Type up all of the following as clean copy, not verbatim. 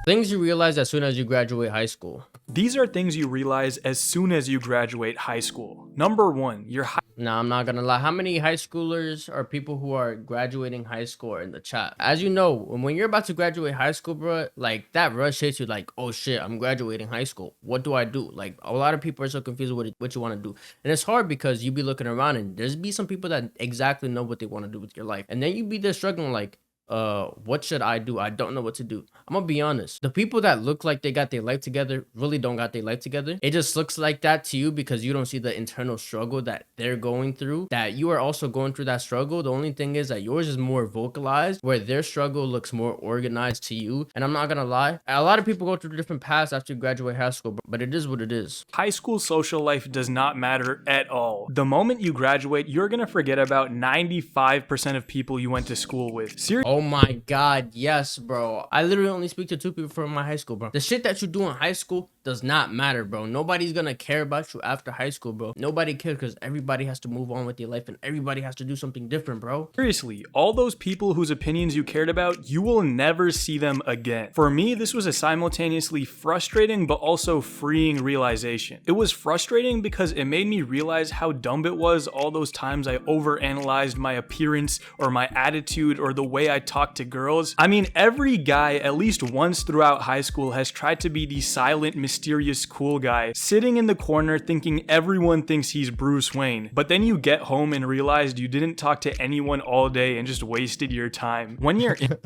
Things you realize as soon as you graduate high school. These are things you realize as soon as you graduate high school. Number 1, your Nah, I'm not gonna lie. How many high schoolers or people who are graduating high school are in the chat? As you know, when you're about to graduate high school, bro, like that rush hits you like, oh shit, I'm graduating high school. What do I do? Like a lot of people are so confused with what you want to do. And it's hard because you be looking around and there's be some people that exactly know what they want to do with your life. And then you be there struggling like, what should I do? I don't know what to do. I'm gonna be honest. The people that look like they got their life together really don't got their life together. It just looks like that to you because you don't see the internal struggle that they're going through, that you are also going through that struggle. The only thing is that yours is more vocalized, where their struggle looks more organized to you. And I'm not gonna lie, a lot of people go through different paths after you graduate high school, but it is what it is. high school social life does not matter at all. The moment you graduate, you're gonna forget about 95% of people you went to school with. Seriously. Oh my god, yes, bro. I literally only speak to 2 people from my high school, bro. The shit that you do in high school does not matter, bro. Nobody's gonna care about you after high school, bro. Nobody cares because everybody has to move on with their life and everybody has to do something different, bro. Seriously, all those people whose opinions you cared about, you will never see them again. For me, this was a simultaneously frustrating but also freeing realization. It was frustrating because it made me realize how dumb it was all those times I overanalyzed my appearance or my attitude or the way I talked to girls. I mean, every guy at least once throughout high school has tried to be the silent, mysterious, cool guy, sitting in the corner thinking everyone thinks he's Bruce Wayne. But then you get home and realized you didn't talk to anyone all day and just wasted your time. When you're in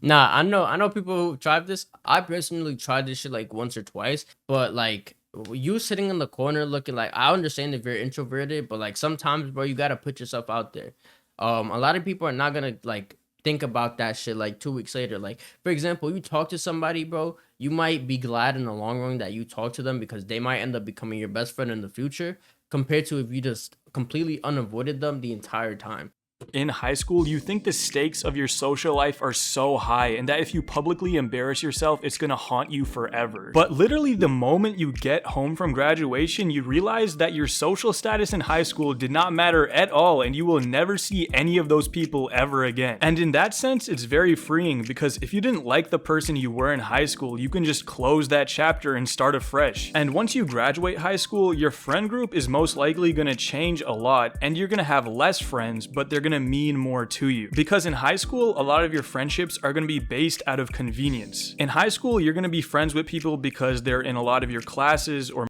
Nah, I know people who tried this. I personally tried this shit like once or twice, but like you sitting in the corner looking like, I understand if you're introverted, but like sometimes, bro, you gotta put yourself out there. A lot of people are not gonna like think about that shit like 2 weeks later. Like, for example, you talk to somebody, bro, you might be glad in the long run that you talk to them because they might end up becoming your best friend in the future, compared to if you just completely unavoided them the entire time. in high school, you think the stakes of your social life are so high and that if you publicly embarrass yourself, it's gonna haunt you forever. But literally the moment you get home from graduation, you realize that your social status in high school did not matter at all and you will never see any of those people ever again. And in that sense, it's very freeing because if you didn't like the person you were in high school, you can just close that chapter and start afresh. And once you graduate high school, your friend group is most likely gonna change a lot and you're gonna have less friends, but they're gonna mean more to you. Because in high school, a lot of your friendships are going to be based out of convenience. In high school, you're going to be friends with people because they're in a lot of your classes or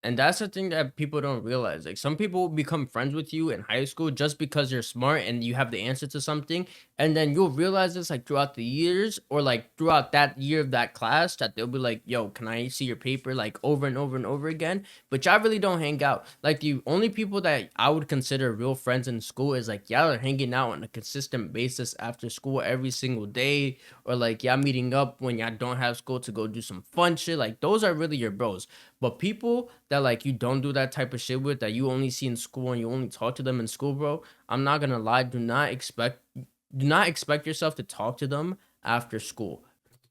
And that's the thing that people don't realize. Like, some people will become friends with you in high school just because you're smart and you have the answer to something. And then you'll realize this like throughout the years or like throughout that year of that class that they'll be like, yo, can I see your paper like over and over and over again? But y'all really don't hang out. Like, the only people that I would consider real friends in school is like y'all are hanging out on a consistent basis after school every single day, or like y'all meeting up when y'all don't have school to go do some fun shit. Like, those are really your bros. But people that like you don't do that type of shit with, that you only see in school and you only talk to them in school, bro, I'm not gonna lie, do not expect yourself to talk to them after school.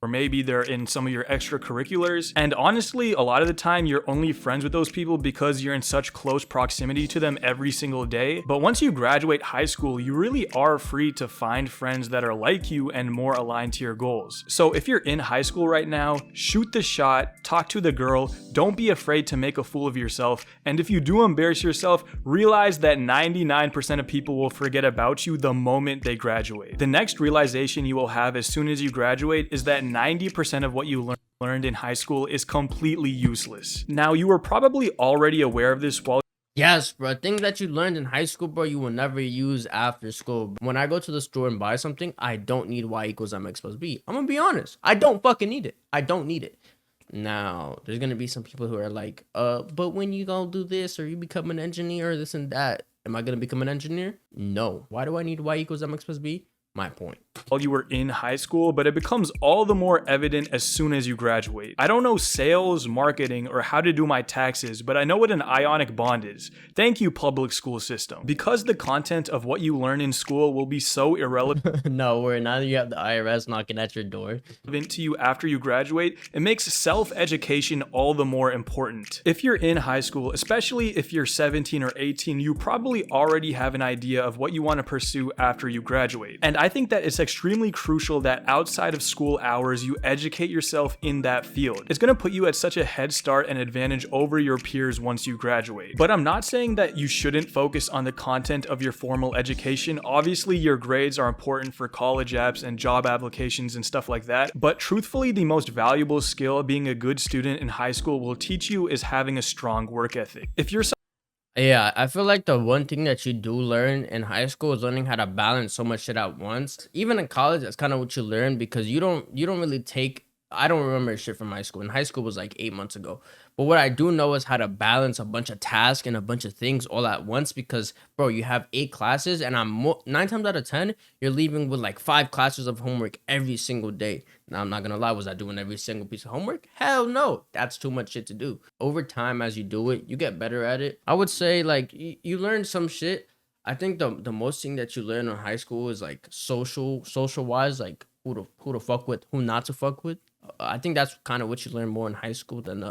or maybe they're in some of your extracurriculars. And honestly, a lot of the time you're only friends with those people because you're in such close proximity to them every single day. But once you graduate high school, you really are free to find friends that are like you and more aligned to your goals. So if you're in high school right now, shoot the shot, talk to the girl, don't be afraid to make a fool of yourself. And if you do embarrass yourself, realize that 99% of people will forget about you the moment they graduate. The next realization you will have as soon as you graduate is that 90% of what you learned in high school is completely useless. Now, you were probably already aware of this while Yes, bro. Things that you learned in high school, bro, you will never use after school. When I go to the store and buy something, I don't need y equals mx plus b. I'm gonna be honest. I don't fucking need it. I don't need it. Now, there's gonna be some people who are like, but when you gonna do this or you become an engineer or this and that, am I gonna become an engineer? No. Why do I need y equals mx plus b? My point. while you were in high school, but it becomes all the more evident as soon as you graduate. I don't know sales, marketing, or how to do my taxes, but I know what an ionic bond is. Thank you, public school system. Because the content of what you learn in school will be so irrelevant No, where now you have the IRS knocking at your door. to you after you graduate, it makes self-education all the more important. If you're in high school, especially if you're 17 or 18, you probably already have an idea of what you want to pursue after you graduate. And I think that it's extremely crucial that outside of school hours, you educate yourself in that field. It's going to put you at such a head start and advantage over your peers once you graduate. But I'm not saying that you shouldn't focus on the content of your formal education. Obviously, your grades are important for college apps and job applications and stuff like that. But truthfully, the most valuable skill being a good student in high school will teach you is having a strong work ethic. If you're Yeah, I feel like the one thing that you do learn in high school is learning how to balance so much shit at once. Even in college, that's kind of what you learn because you don't really take. I don't remember shit from high school. And high school was like 8 months ago. But what I do know is how to balance a bunch of tasks and a bunch of things all at once because, bro, you have 8 classes and 9 times out of 10, you're leaving with like 5 classes of homework every single day. Now, I'm not gonna lie, was I doing every single piece of homework? Hell no. That's too much shit to do. Over time, as you do it, you get better at it. I would say like you learn some shit. I think the most thing that you learn in high school is like social wise, like who to fuck with, who not to fuck with. I think that's kind of what you learn more in high school than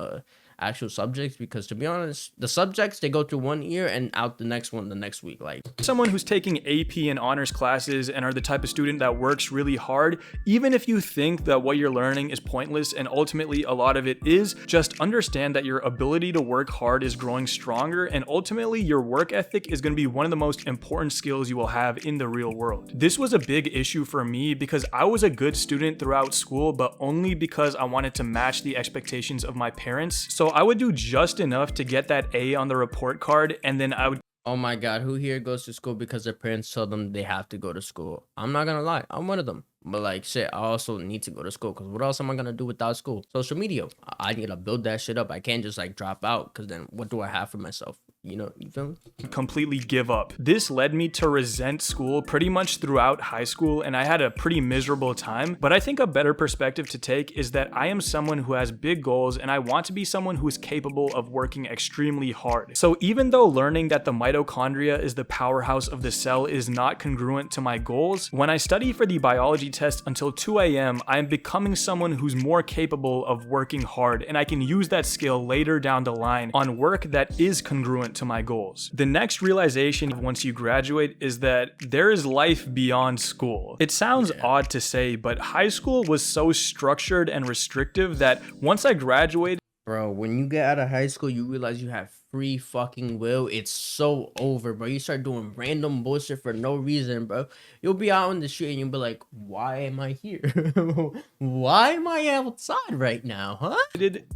actual subjects because to be honest, the subjects they go through one year and out the next one the next week. Like someone who's taking AP and honors classes and are the type of student that works really hard, even if you think that what you're learning is pointless and ultimately a lot of it is, just understand that your ability to work hard is growing stronger and ultimately your work ethic is going to be one of the most important skills you will have in the real world. This was a big issue for me because I was a good student throughout school, but only because I wanted to match the expectations of my parents. So I would do just enough to get that A on the report card, and then I would. oh my god, who here goes to school because their parents tell them they have to go to school? I'm not gonna lie, I'm one of them. But like shit, I also need to go to school because what else am I gonna do without school? Social media. I need to build that shit up. I can't just like drop out because then what do I have for myself? You know, you feel me? Completely give up. This led me to resent school pretty much throughout high school, and I had a pretty miserable time. But I think a better perspective to take is that I am someone who has big goals and I want to be someone who is capable of working extremely hard. So even though learning that the mitochondria is the powerhouse of the cell is not congruent to my goals, when I study for the biology test until 2 a.m., I am becoming someone who's more capable of working hard, and I can use that skill later down the line on work that is congruent to my goals. The next realization once you graduate is that there is life beyond school. It sounds odd to say, but high school was so structured and restrictive that once I graduated, Bro, when you get out of high school, you realize you have free fucking will. It's so over, bro. You start doing random bullshit for no reason, bro. You'll be out on the street and you'll be like, why am I here? Why am I outside right now, huh?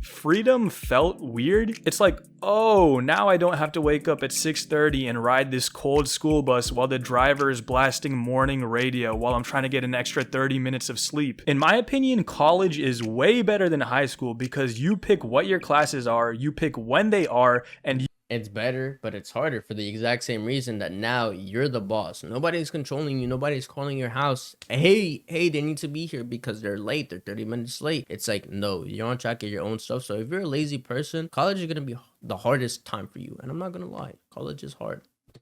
freedom felt weird. It's like, oh, now I don't have to wake up at 6:30 and ride this cold school bus while the driver is blasting morning radio while I'm trying to get an extra 30 minutes of sleep. In my opinion, college is way better than high school because you pick what your classes are, you pick when they are, and It's better, but it's harder for the exact same reason that now you're the boss. Nobody's controlling you. Nobody's calling your house. Hey, they need to be here because they're late. They're 30 minutes late. It's like, no, you're on track of your own stuff. So if you're a lazy person, college is going to be the hardest time for you. And I'm not going to lie. College is hard.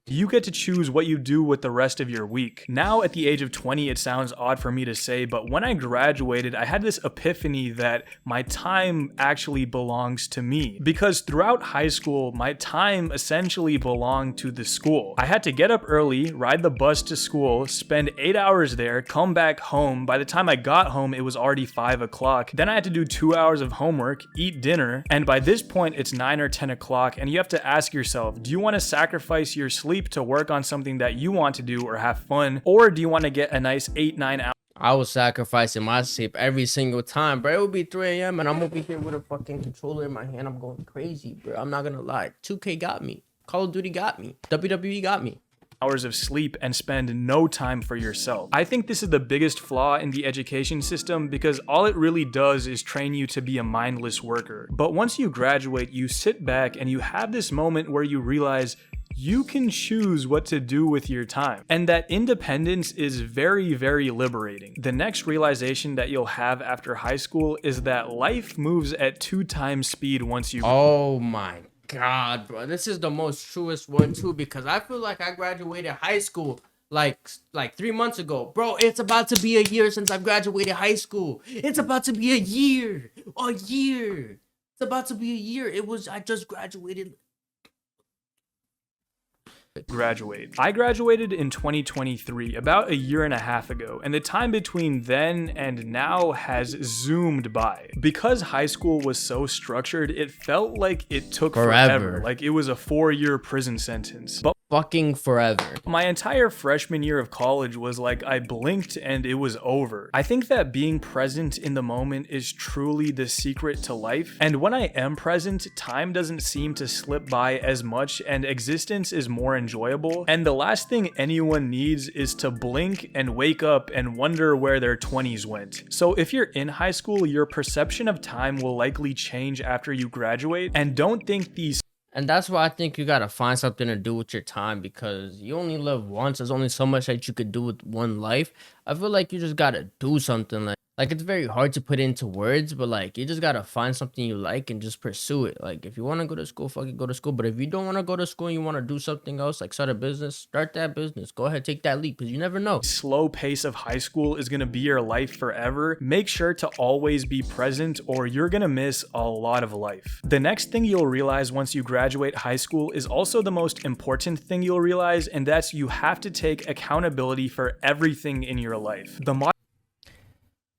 you get to choose what you do with the rest of your week. Now, at the age of 20, it sounds odd for me to say, but when I graduated, I had this epiphany that my time actually belongs to me. Because throughout high school, my time essentially belonged to the school. I had to get up early, ride the bus to school, spend 8 hours there, come back home. By the time I got home, it was already 5 o'clock. Then I had to do 2 hours of homework, eat dinner, and by this point, it's 9 or 10 o'clock, and you have to ask yourself, do you want to sacrifice your sleep to work on something that you want to do or have fun, or do you want to get a nice 8-9 hours? I was sacrificing my sleep every single time, bro. It would be 3 a.m. and I'm over here with a fucking controller in my hand. I'm going crazy, bro. I'm not gonna lie. 2K got me. Call of Duty got me. WWE got me. Hours of sleep and spend no time for yourself. I think this is the biggest flaw in the education system because all it really does is train you to be a mindless worker. But once you graduate, you sit back and you have this moment where you realize you can choose what to do with your time. And that independence is very, very liberating. The next realization that you'll have after high school is that life moves at 2 times speed once you... Oh my God, bro. This is the most truest one too because I feel like I graduated high school like 3 months ago. Bro, it's about to be a year since I've graduated high school. It's about to be a year. A year. It's about to be a year. I just graduated graduate. I graduated in 2023, about a year and a half ago, and the time between then and now has zoomed by. Because high school was so structured, it felt like it took forever. Like it was a 4-year prison sentence. But fucking forever. My entire freshman year of college was like I blinked and it was over. I think that being present in the moment is truly the secret to life. And when I am present, time doesn't seem to slip by as much and existence is more enjoyable. And the last thing anyone needs is to blink and wake up and wonder where their 20s went. So if you're in high school, your perception of time will likely change after you graduate. And don't think these And that's why I think you gotta find something to do with your time, because you only live once. There's only so much that you could do with one life. I feel like you just gotta do something. Like it's very hard to put into words, but like you just gotta find something you like and just pursue it. Like if you want to go to school, fucking go to school. But if you don't want to go to school and you want to do something else, like start a business, start that business. Go ahead, take that leap, because you never know. Slow pace of high school is gonna be your life forever. Make sure to always be present or you're gonna miss a lot of life. The next thing you'll realize once you graduate high school is also the most important thing you'll realize, and that's you have to take accountability for everything in your life.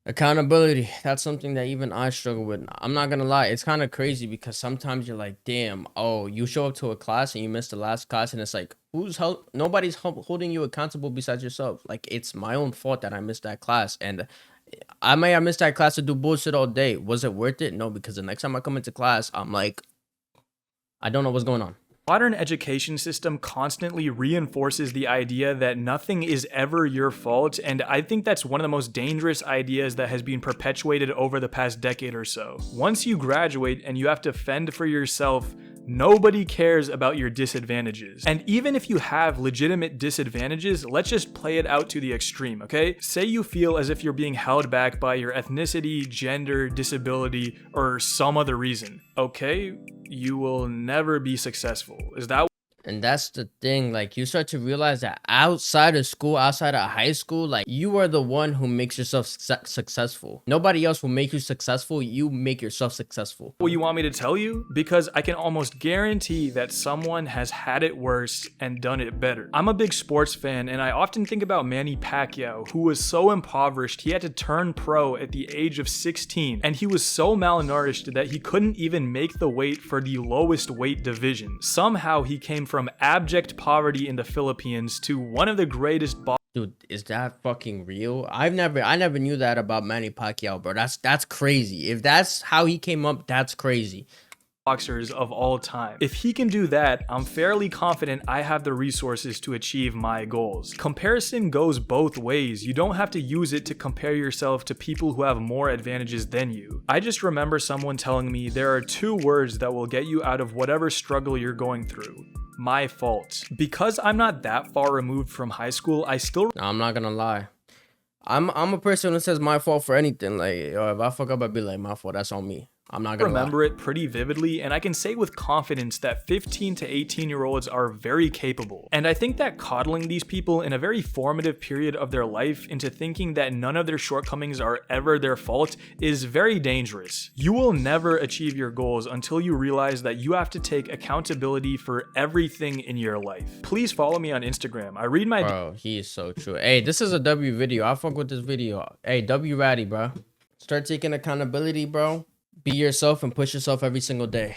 Accountability, that's something that even I struggle with. I'm not gonna lie, it's kind of crazy because sometimes you're like, damn, oh, you show up to a class and you missed the last class, and it's like, nobody's holding you accountable besides yourself. Like, it's my own fault that I missed that class, and I may have missed that class to do bullshit all day. Was it worth it? No, because the next time I come into class, I'm like, I don't know what's going on. Modern education system constantly reinforces the idea that nothing is ever your fault, and I think that's one of the most dangerous ideas that has been perpetuated over the past decade or so. Once you graduate and you have to fend for yourself, nobody cares about your disadvantages. And even if you have legitimate disadvantages, let's just play it out to the extreme, okay? Say you feel as if you're being held back by your ethnicity, gender, disability, or some other reason, okay? You will never be successful. Is that? And that's the thing, like you start to realize that outside of school, outside of high school, like you are the one who makes yourself successful. Nobody else will make you successful. You make yourself successful. What you want me to tell you? Because I can almost guarantee that someone has had it worse and done it better. I'm a big sports fan, and I often think about Manny Pacquiao, who was so impoverished he had to turn pro at the age of 16, and he was so malnourished that he couldn't even make the weight for the lowest weight division. Somehow he came from abject poverty in the Philippines to one of the greatest Dude, is that fucking real? I never knew that about Manny Pacquiao, bro. That's crazy. If that's how he came up, that's crazy. Boxers of all time. If he can do that, I'm fairly confident I have the resources to achieve my goals. Comparison goes both ways. You don't have to use it to compare yourself to people who have more advantages than you. I just remember someone telling me there are 2 words that will get you out of whatever struggle you're going through. My fault. Because I'm not that far removed from high school, I still... No, I'm not gonna lie. I'm a person who says my fault for anything. Like, yo, if I fuck up, I'd be like, my fault, that's on me. I'm not gonna remember it pretty vividly, and I can say with confidence that 15 to 18-year-olds are very capable. And I think that coddling these people in a very formative period of their life into thinking that none of their shortcomings are ever their fault is very dangerous. You will never achieve your goals until you realize that you have to take accountability for everything in your life. Please follow me on Instagram. I read my... Bro, he is so true. Hey, this is a W video. I fuck with this video. Hey, W ratty, bro. Start taking accountability, bro. Be yourself and push yourself every single day.